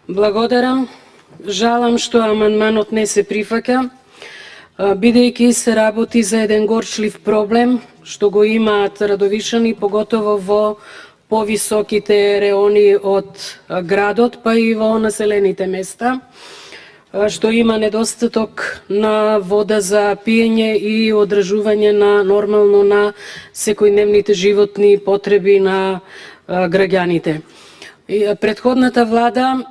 Благодарам. Жалам што амандманот не се прифаќа, бидејќи се работи за еден горчлив проблем што го имаат Радовишани, поготово во повисоките реони од градот, па и во населените места, што има недостаток на вода за пиење и одржување на нормално на секојдневните животни потреби на граѓаните. Претходната влада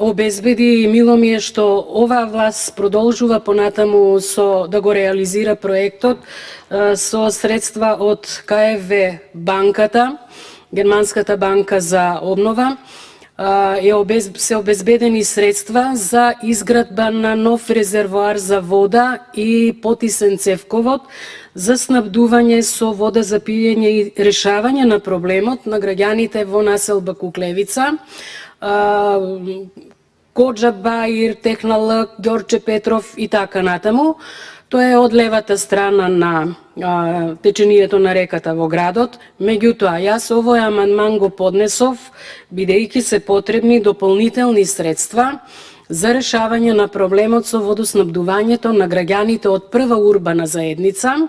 обезбеди и мило ми е што оваа власт продолжува понатаму со да го реализира проектот со средства од КФВ банката, Германската банка за обнова. Се обезбедени средства за изградба на нов резервоар за вода и потисен цевковод за снабдување со вода за пиење и решавање на проблемот на граѓаните во населба Куклевица, Коджа Баир, Техналък, Ѓорче Петров и така натаму. Тоа е од левата страна на течението на реката во градот. Меѓутоа, јас овој амандман го поднесов, бидејќи се потребни дополнителни средства за решавање на проблемот со водоснабдувањето на граѓаните од прва урбана заедница.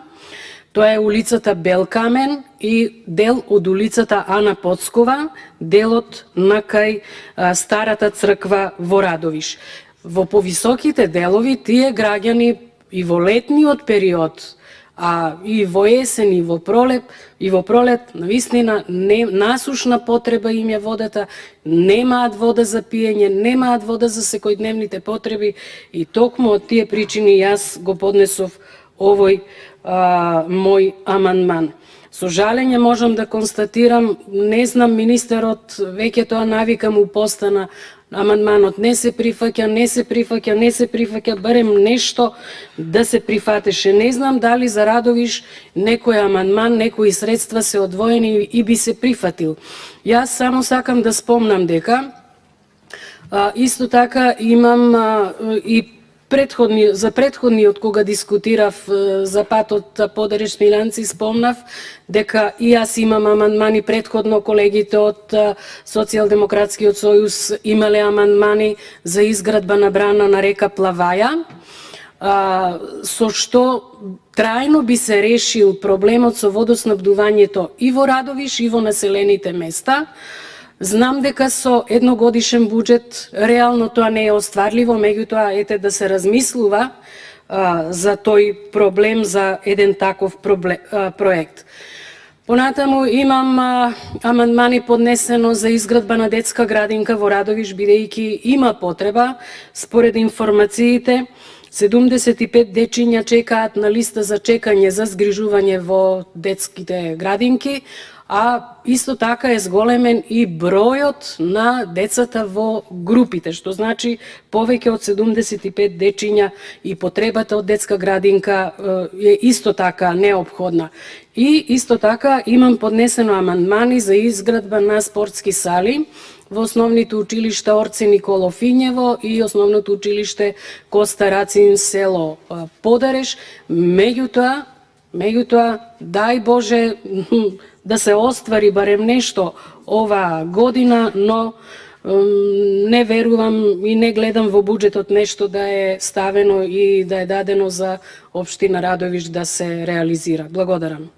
Тоа е улицата Белкамен и дел од улицата Ана Поцкова, делот на кај Старата црква во Радовиш. Во повисоките делови тие граѓани и во летниот период, и во есен, и во пролет, навистина насушна потреба им е водата, немаат вода за пиење, немаат вода за секојдневните потреби и токму од тие причини јас го поднесов овој мој амандман. Со жалење можам да констатирам, не знам, министерот веќе тоа навика му постана, амандманот не се прифаќа, барем нешто да се прифатеше. Не знам дали за Радовиш некој амандман, некои средства се одвоени и би се прифатил. Јас само сакам да спомнам дека исто така имам и за предходниот кога дискутирав за патот Подареш Смилјанци, спомнав дека и јас имам амандмани, предходно колегите од Социјалдемократскиот сојуз имале амандмани за изградба на брана на река Плаваја, со што трајно би се решил проблемот со водоснабдувањето и во Радовиш и во населените места. Знам дека со едногодишен буџет реално тоа не е остварливо, меѓутоа ете да се размислува за тој проблем, за еден таков проект. Понатаму имам амандмани поднесено за изградба на детска градинка во Радовиш, бидејќи има потреба, според информациите, 75 дечиња чекаат на листа за чекање за згрижување во детските градинки, а исто така е зголемен и бројот на децата во групите, што значи повеќе од 75 дечиња и потребата од детска градинка е исто така неопходна. И исто така имам поднесено амандмани за изградба на спортски сали во основните училишта Орце Николов Инјево и основното училиште Коста Рацин село Подареш. Меѓутоа, дај Боже да се оствари барем нешто оваа година, но не верувам и не гледам во буџетот нешто да е ставено и да е дадено за општина Радовиш да се реализира. Благодарам.